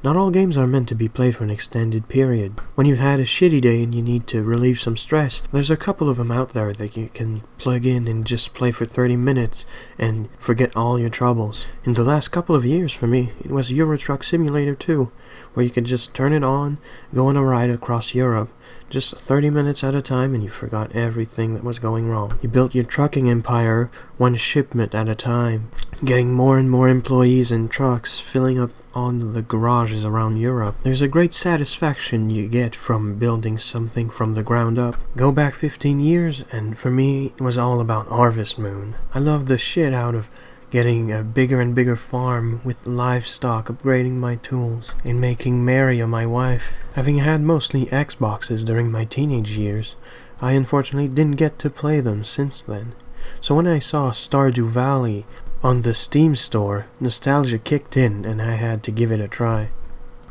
Not all games are meant to be played for an extended period. When you've had a shitty day and you need to relieve some stress, there's a couple of them out there that you can plug in and just play for 30 minutes and forget all your troubles. In the last couple of years for me, it was Euro Truck Simulator 2, where you could just turn it on, go on a ride across Europe, just 30 minutes at a time, and you forgot everything that was going wrong. You built your trucking empire one shipment at a time, getting more and more employees and trucks, filling up all the garages around Europe. There's a great satisfaction you get from building something from the ground up. Go back 15 years, and for me, it was all about Harvest Moon. I loved the shit out of getting a bigger and bigger farm with livestock, upgrading my tools, and making Maria my wife. Having had mostly Xboxes during my teenage years, I unfortunately didn't get to play them since then. So when I saw Stardew Valley on the Steam store, nostalgia kicked in and I had to give it a try.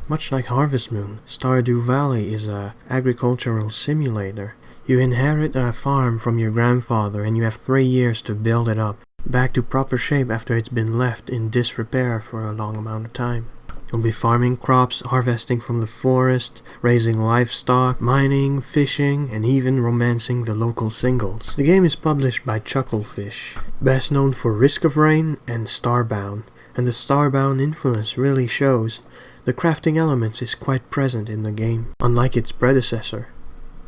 Much like Harvest Moon, Stardew Valley is an agricultural simulator. You inherit a farm from your grandfather and you have 3 years to build it up back to proper shape after it's been left in disrepair for a long amount of time. You'll be farming crops, harvesting from the forest, raising livestock, mining, fishing, and even romancing the local singles. The game is published by Chuckle Fish, best known for Risk of Rain and Starbound, and the Starbound influence really shows. The crafting elements is quite present in the game, unlike its predecessor.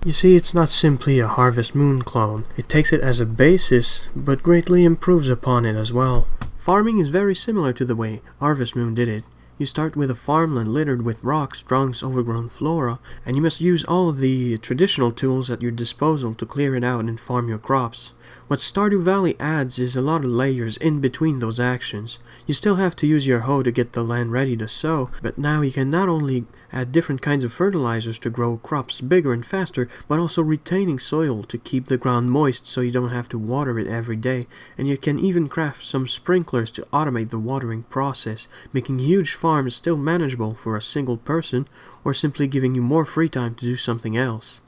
You see, it's not simply a Harvest Moon clone. It takes it as a basis, but greatly improves upon it as well. Farming is very similar to the way Harvest Moon did it. You start with a farmland littered with rocks, trunks, overgrown flora, and you must use all of the traditional tools at your disposal to clear it out and farm your crops. What Stardew Valley adds is a lot of layers in between those actions. You still have to use your hoe to get the land ready to sow, but now you can not only add different kinds of fertilizers to grow crops bigger and faster, but also retaining soil to keep the ground moist so you don't have to water it every day, and you can even craft some sprinklers to automate the watering process, making huge farms still manageable for a single person, or simply giving you more free time to do something else.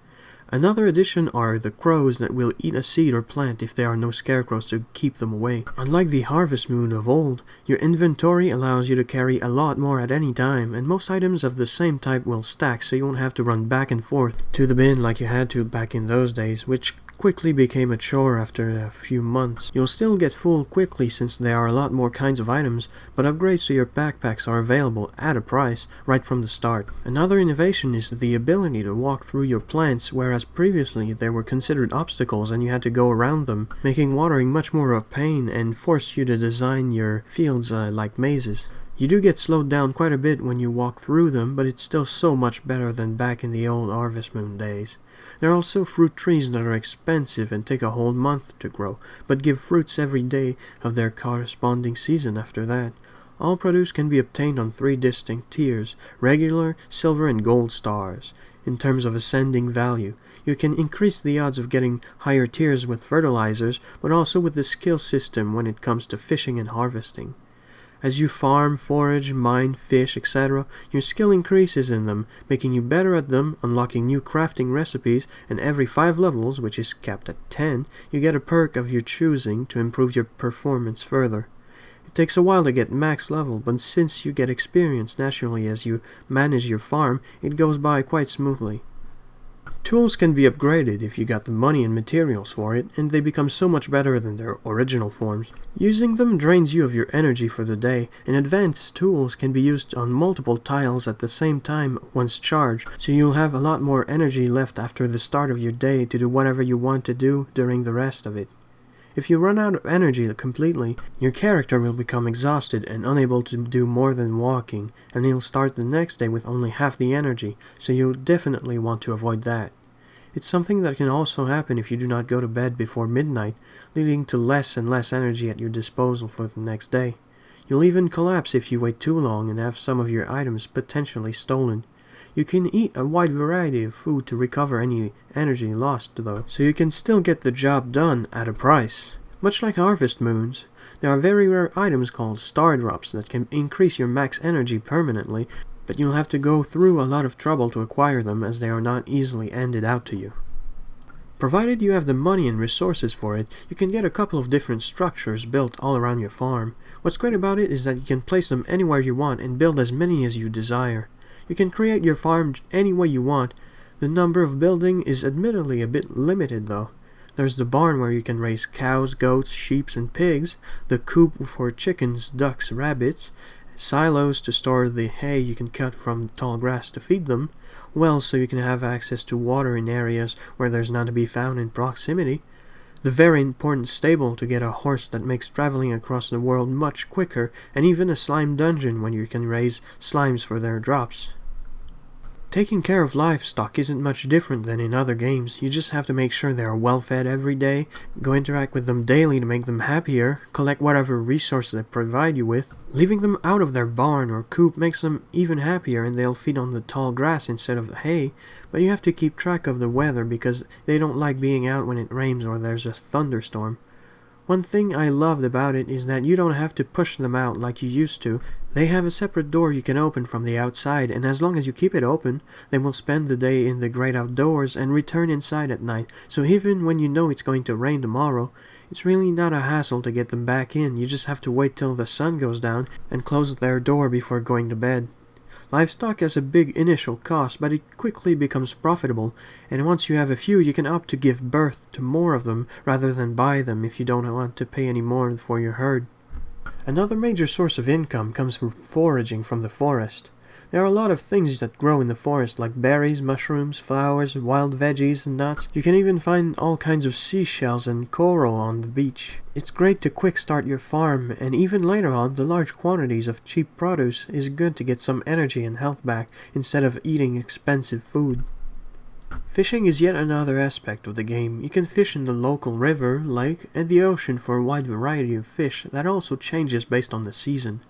Another addition are the crows that will eat a seed or plant if there are no scarecrows to keep them away. Unlike the Harvest Moon of old, your inventory allows you to carry a lot more at any time, and most items of the same type will stack so you won't have to run back and forth to the bin like you had to back in those days, which quickly became a chore after a few months. You'll still get full quickly since there are a lot more kinds of items, but upgrades to your backpacks are available at a price right from the start. Another innovation is the ability to walk through your plants, whereas previously they were considered obstacles and you had to go around them, making watering much more a pain and forced you to design your fields like mazes. You do get slowed down quite a bit when you walk through them, but it's still so much better than back in the old Harvest Moon days. There are also fruit trees that are expensive and take a whole month to grow, but give fruits every day of their corresponding season after that. All produce can be obtained on 3 distinct tiers: regular, silver, and gold stars. In terms of ascending value, you can increase the odds of getting higher tiers with fertilizers, but also with the skill system when it comes to fishing and harvesting. As you farm, forage, mine, fish, etc., your skill increases in them, making you better at them, unlocking new crafting recipes, and every 5 levels, which is capped at 10, you get a perk of your choosing to improve your performance further. It takes a while to get max level, but since you get experience naturally as you manage your farm, it goes by quite smoothly. Tools can be upgraded if you got the money and materials for it, and they become so much better than their original forms. Using them drains you of your energy for the day, and advanced tools can be used on multiple tiles at the same time once charged, so you'll have a lot more energy left after the start of your day to do whatever you want to do during the rest of it. If you run out of energy completely, your character will become exhausted and unable to do more than walking, and he'll start the next day with only half the energy, so you'll definitely want to avoid that. It's something that can also happen if you do not go to bed before midnight, leading to less and less energy at your disposal for the next day. You'll even collapse if you wait too long and have some of your items potentially stolen. You can eat a wide variety of food to recover any energy lost though, so you can still get the job done at a price. Much like Harvest Moons, there are very rare items called Star Drops that can increase your max energy permanently, but you'll have to go through a lot of trouble to acquire them as they are not easily handed out to you. Provided you have the money and resources for it, you can get a couple of different structures built all around your farm. What's great about it is that you can place them anywhere you want and build as many as you desire. You can create your farm any way you want. The number of building is admittedly a bit limited though. There's the barn where you can raise cows, goats, sheep, and pigs, the coop for chickens, ducks, rabbits, silos to store the hay you can cut from tall grass to feed them, wells so you can have access to water in areas where there's none to be found in proximity, the very important stable to get a horse that makes traveling across the world much quicker, and even a slime dungeon when you can raise slimes for their drops. Taking care of livestock isn't much different than in other games. You just have to make sure they are well fed every day, go interact with them daily to make them happier, collect whatever resources they provide you with. Leaving them out of their barn or coop makes them even happier and they'll feed on the tall grass instead of hay, but you have to keep track of the weather because they don't like being out when it rains or there's a thunderstorm. One thing I loved about it is that you don't have to push them out like you used to. They have a separate door you can open from the outside, and as long as you keep it open, they will spend the day in the great outdoors and return inside at night. So even when you know it's going to rain tomorrow, it's really not a hassle to get them back in. You just have to wait till the sun goes down and close their door before going to bed. Livestock has a big initial cost, but it quickly becomes profitable, and once you have a few, you can opt to give birth to more of them rather than buy them if you don't want to pay any more for your herd. Another major source of income comes from foraging from the forest. There are a lot of things that grow in the forest, like berries, mushrooms, flowers, wild veggies, and nuts. You can even find all kinds of seashells and coral on the beach. It's great to quick start your farm, and even later on, the large quantities of cheap produce is good to get some energy and health back instead of eating expensive food. Fishing is yet another aspect of the game. You can fish in the local river, lake, and the ocean for a wide variety of fish that also changes based on the season.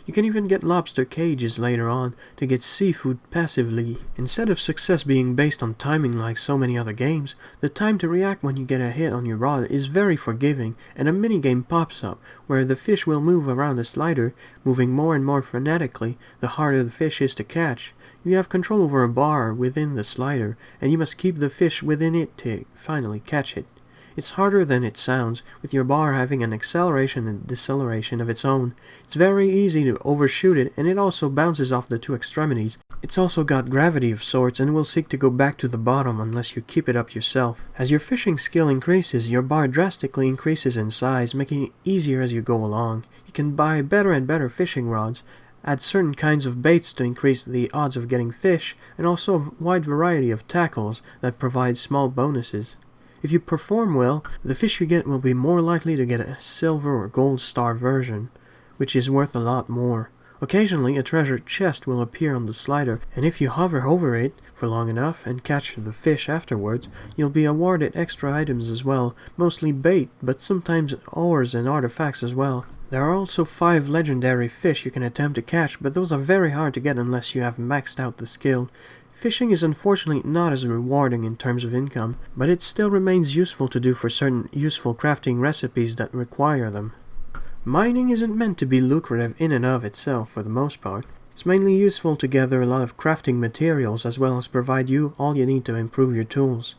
You can even get lobster cages later on to get seafood passively. Instead of success being based on timing like so many other games, the time to react when you get a hit on your rod is very forgiving, and a minigame pops up where the fish will move around a slider, moving more and more frenetically the harder the fish is to catch. You have control over a bar within the slider, and you must keep the fish within it to finally catch it. It's harder than it sounds, with your bar having an acceleration and deceleration of its own. It's very easy to overshoot it, and it also bounces off the two extremities. It's also got gravity of sorts, and will seek to go back to the bottom unless you keep it up yourself. As your fishing skill increases, your bar drastically increases in size, making it easier as you go along. You can buy better and better fishing rods, add certain kinds of baits to increase the odds of getting fish, and also a wide variety of tackles that provide small bonuses. If you perform well, the fish you get will be more likely to get a silver or gold star version, which is worth a lot more. Occasionally, a treasure chest will appear on the slider, and if you hover over it for long enough and catch the fish afterwards, you'll be awarded extra items as well, mostly bait, but sometimes ores and artifacts as well. There are also 5 legendary fish you can attempt to catch, but those are very hard to get unless you have maxed out the skill. Fishing is unfortunately not as rewarding in terms of income, but it still remains useful to do for certain useful crafting recipes that require them. Mining isn't meant to be lucrative in and of itself for the most part. It's mainly useful to gather a lot of crafting materials as well as provide you all you need to improve your tools.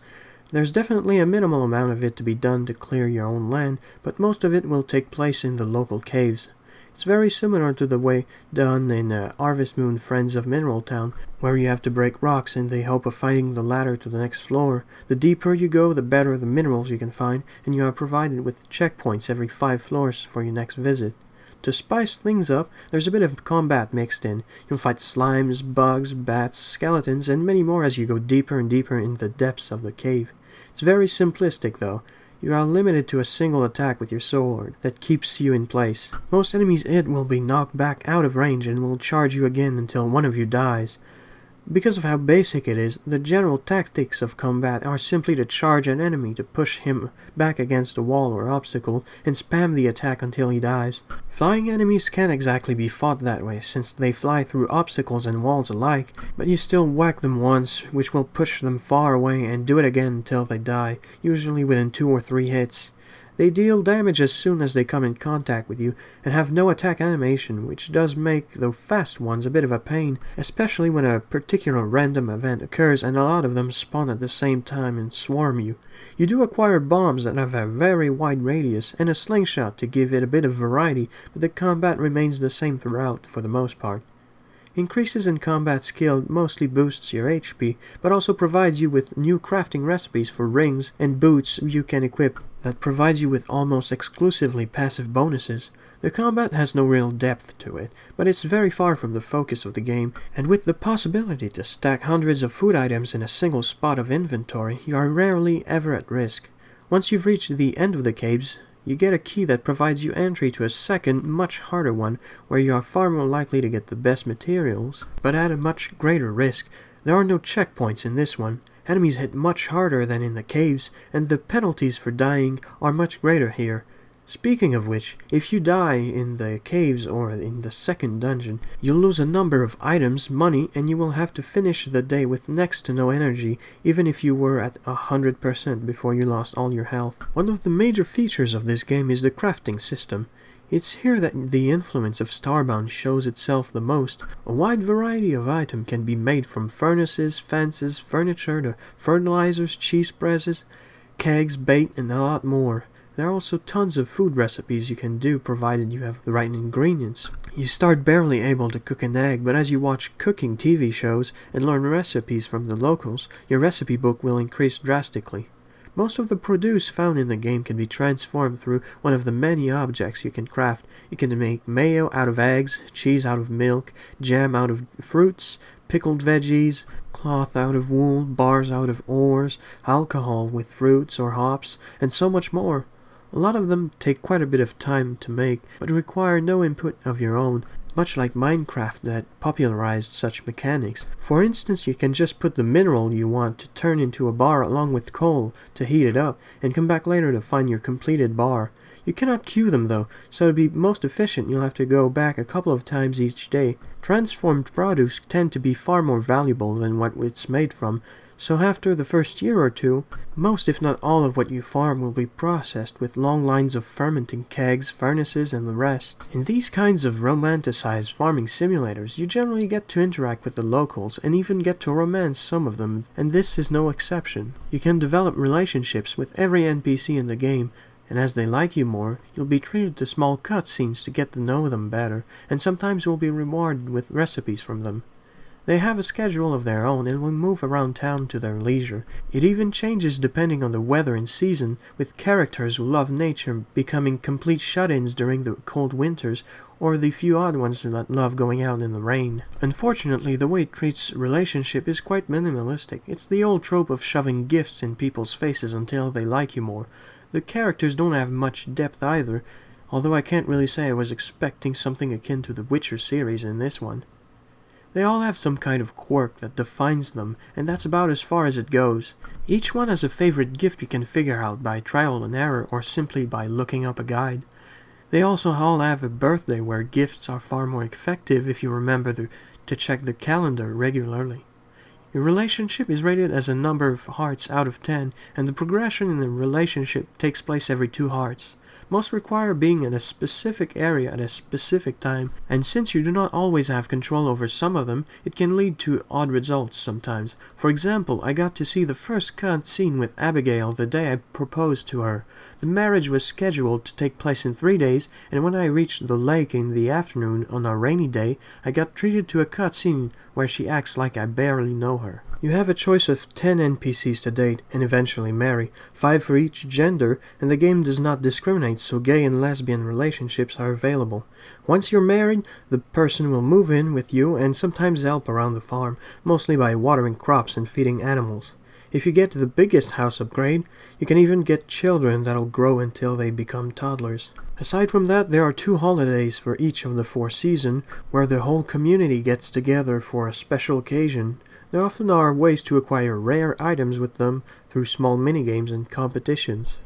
There's definitely a minimal amount of it to be done to clear your own land, but most of it will take place in the local caves. It's very similar to the way done in Harvest Moon Friends of Mineral Town, where you have to break rocks in the hope of finding the ladder to the next floor. The deeper you go, the better the minerals you can find, and you are provided with checkpoints every 5 floors for your next visit. To spice things up, there's a bit of combat mixed in. You'll fight slimes, bugs, bats, skeletons, and many more as you go deeper and deeper in the depths of the cave. It's very simplistic though. You are limited to a single attack with your sword that keeps you in place. Most enemies hit will be knocked back out of range and will charge you again until one of you dies. Because of how basic it is, the general tactics of combat are simply to charge an enemy to push him back against a wall or obstacle and spam the attack until he dies. Flying enemies can't exactly be fought that way since they fly through obstacles and walls alike, but you still whack them once, which will push them far away, and do it again until they die, usually within 2 or 3 hits. They deal damage as soon as they come in contact with you, and have no attack animation, which does make the fast ones a bit of a pain, especially when a particular random event occurs and a lot of them spawn at the same time and swarm you. You do acquire bombs that have a very wide radius, and a slingshot to give it a bit of variety, but the combat remains the same throughout for the most part. Increases in combat skill mostly boosts your HP, but also provides you with new crafting recipes for rings and boots you can equip that provides you with almost exclusively passive bonuses. The combat has no real depth to it, but it's very far from the focus of the game, and with the possibility to stack hundreds of food items in a single spot of inventory, you are rarely ever at risk. Once you've reached the end of the caves, you get a key that provides you entry to a second, much harder one, where you are far more likely to get the best materials, but at a much greater risk. There are no checkpoints in this one. Enemies hit much harder than in the caves, and the penalties for dying are much greater here. Speaking of which, if you die in the caves or in the second dungeon, you'll lose a number of items, money, and you will have to finish the day with next to no energy, even if you were at 100% before you lost all your health. One of the major features of this game is the crafting system. It's here that the influence of Starbound shows itself the most. A wide variety of items can be made from furnaces, fences, furniture to fertilizers, cheese presses, kegs, bait, and a lot more. There are also tons of food recipes you can do provided you have the right ingredients. You start barely able to cook an egg, but as you watch cooking TV shows and learn recipes from the locals, your recipe book will increase drastically. Most of the produce found in the game can be transformed through one of the many objects you can craft. You can make mayo out of eggs, cheese out of milk, jam out of fruits, pickled veggies, cloth out of wool, bars out of ores, alcohol with fruits or hops, and so much more. A lot of them take quite a bit of time to make, but require no input of your own, much like Minecraft that popularized such mechanics. For instance, you can just put the mineral you want to turn into a bar along with coal to heat it up, and come back later to find your completed bar. You cannot queue them though, so to be most efficient you'll have to go back a couple of times each day. Transformed produce tend to be far more valuable than what it's made from, so after the first year or two, most if not all of what you farm will be processed with long lines of fermenting kegs, furnaces, and the rest. In these kinds of romanticized farming simulators, you generally get to interact with the locals and even get to romance some of them, and this is no exception. You can develop relationships with every NPC in the game, and as they like you more, you'll be treated to small cutscenes to get to know them better, and sometimes you'll be rewarded with recipes from them. They have a schedule of their own and will move around town to their leisure. It even changes depending on the weather and season, with characters who love nature becoming complete shut-ins during the cold winters, or the few odd ones that love going out in the rain. Unfortunately, the way it treats relationship is quite minimalistic. It's the old trope of shoving gifts in people's faces until they like you more. The characters don't have much depth either, although I can't really say I was expecting something akin to the Witcher series in this one. They all have some kind of quirk that defines them, and that's about as far as it goes. Each one has a favorite gift you can figure out by trial and error or simply by looking up a guide. They also all have a birthday where gifts are far more effective if you remember to check the calendar regularly. Your relationship is rated as a number of hearts out of 10, and the progression in the relationship takes place every 2 hearts. Most require being in a specific area at a specific time, and since you do not always have control over some of them, it can lead to odd results sometimes. For example, I got to see the first cutscene with Abigail the day I proposed to her. The marriage was scheduled to take place in 3 days, and when I reached the lake in the afternoon on a rainy day, I got treated to a cutscene where she acts like I barely know her. You have a choice of 10 NPCs to date and eventually marry, 5 for each gender, and the game does not discriminate, so gay and lesbian relationships are available. Once you're married, the person will move in with you and sometimes help around the farm, mostly by watering crops and feeding animals. If you get to the biggest house upgrade, you can even get children that'll grow until they become toddlers. Aside from that, there are 2 holidays for each of the 4 seasons, where the whole community gets together for a special occasion. There often are ways to acquire rare items with them through small minigames and competitions.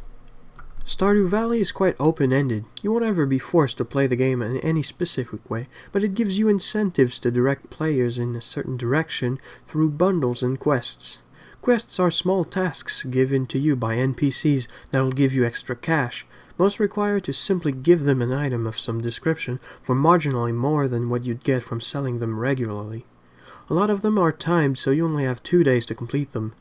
Stardew Valley is quite open-ended. You won't ever be forced to play the game in any specific way, but it gives you incentives to direct players in a certain direction through bundles and quests. Quests are small tasks given to you by NPCs that will give you extra cash. Most require to simply give them an item of some description for marginally more than what you'd get from selling them regularly. A lot of them are timed, so you only have 2 days to complete them.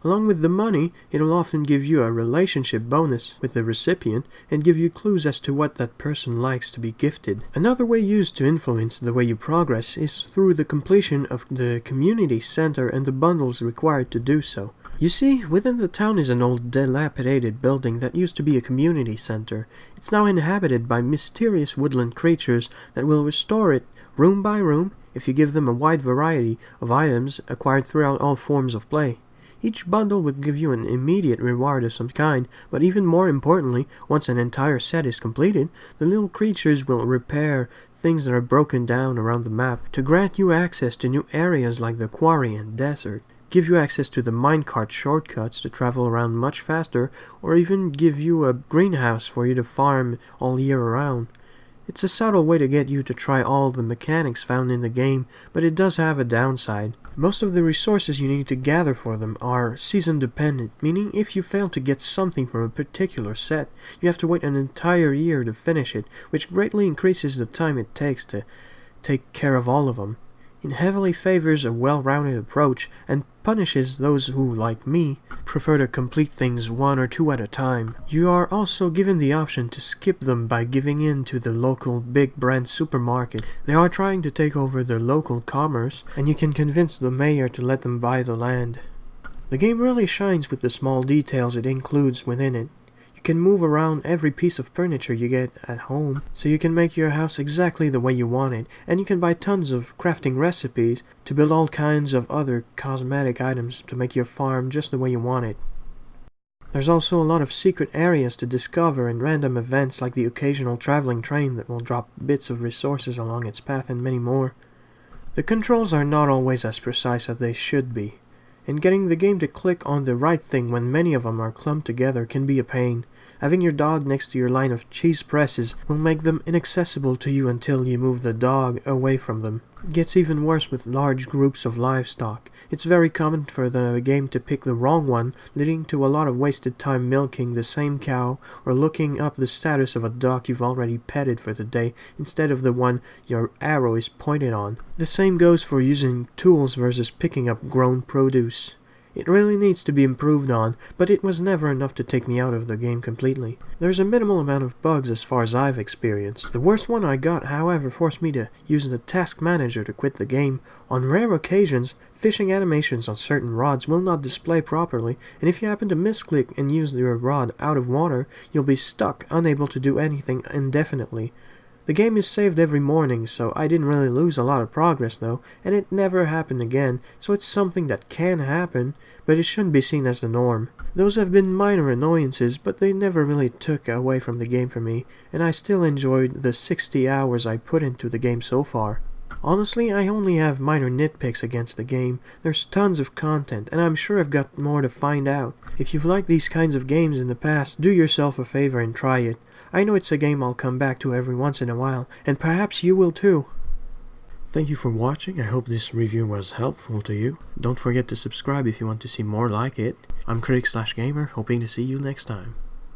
Along with the money, it will often give you a relationship bonus with the recipient and give you clues as to what that person likes to be gifted. Another way used to influence the way you progress is through the completion of the community center and the bundles required to do so. You see, within the town is an old dilapidated building that used to be a community center. It's now inhabited by mysterious woodland creatures that will restore it room by room if you give them a wide variety of items acquired throughout all forms of play. Each bundle will give you an immediate reward of some kind, but even more importantly, once an entire set is completed, the little creatures will repair things that are broken down around the map to grant you access to new areas like the quarry and desert, give you access to the minecart shortcuts to travel around much faster, or even give you a greenhouse for you to farm all year around. It's a subtle way to get you to try all the mechanics found in the game, but it does have a downside. Most of the resources you need to gather for them are season dependent, meaning if you fail to get something from a particular set, you have to wait an entire year to finish it, which greatly increases the time it takes to take care of all of them. It heavily favors a well-rounded approach and punishes those who, like me, prefer to complete things 1 or 2 at a time. You are also given the option to skip them by giving in to the local big brand supermarket. They are trying to take over the local commerce, and you can convince the mayor to let them buy the land. The game really shines with the small details it includes within it. You can move around every piece of furniture you get at home, so you can make your house exactly the way you want it, and you can buy tons of crafting recipes to build all kinds of other cosmetic items to make your farm just the way you want it. There's also a lot of secret areas to discover and random events like the occasional traveling train that will drop bits of resources along its path and many more. The controls are not always as precise as they should be, and getting the game to click on the right thing when many of them are clumped together can be a pain. Having your dog next to your line of cheese presses will make them inaccessible to you until you move the dog away from them. It gets even worse with large groups of livestock. It's very common for the game to pick the wrong one, leading to a lot of wasted time milking the same cow or looking up the status of a dog you've already petted for the day instead of the one your arrow is pointed on. The same goes for using tools versus picking up grown produce. It really needs to be improved on, but it was never enough to take me out of the game completely. There's a minimal amount of bugs as far as I've experienced. The worst one I got, however, forced me to use the task manager to quit the game. On rare occasions, fishing animations on certain rods will not display properly, and if you happen to misclick and use your rod out of water, you'll be stuck, unable to do anything indefinitely. The game is saved every morning, so I didn't really lose a lot of progress though, and it never happened again, so it's something that can happen, but it shouldn't be seen as the norm. Those have been minor annoyances, but they never really took away from the game for me, and I still enjoyed the 60 hours I put into the game so far. Honestly, I only have minor nitpicks against the game. There's tons of content, and I'm sure I've got more to find out. If you've liked these kinds of games in the past, do yourself a favor and try it. I know it's a game I'll come back to every once in a while, and perhaps you will too. Thank you for watching. I hope this review was helpful to you. Don't forget to subscribe if you want to see more like it. I'm Critic/Gamer, hoping to see you next time.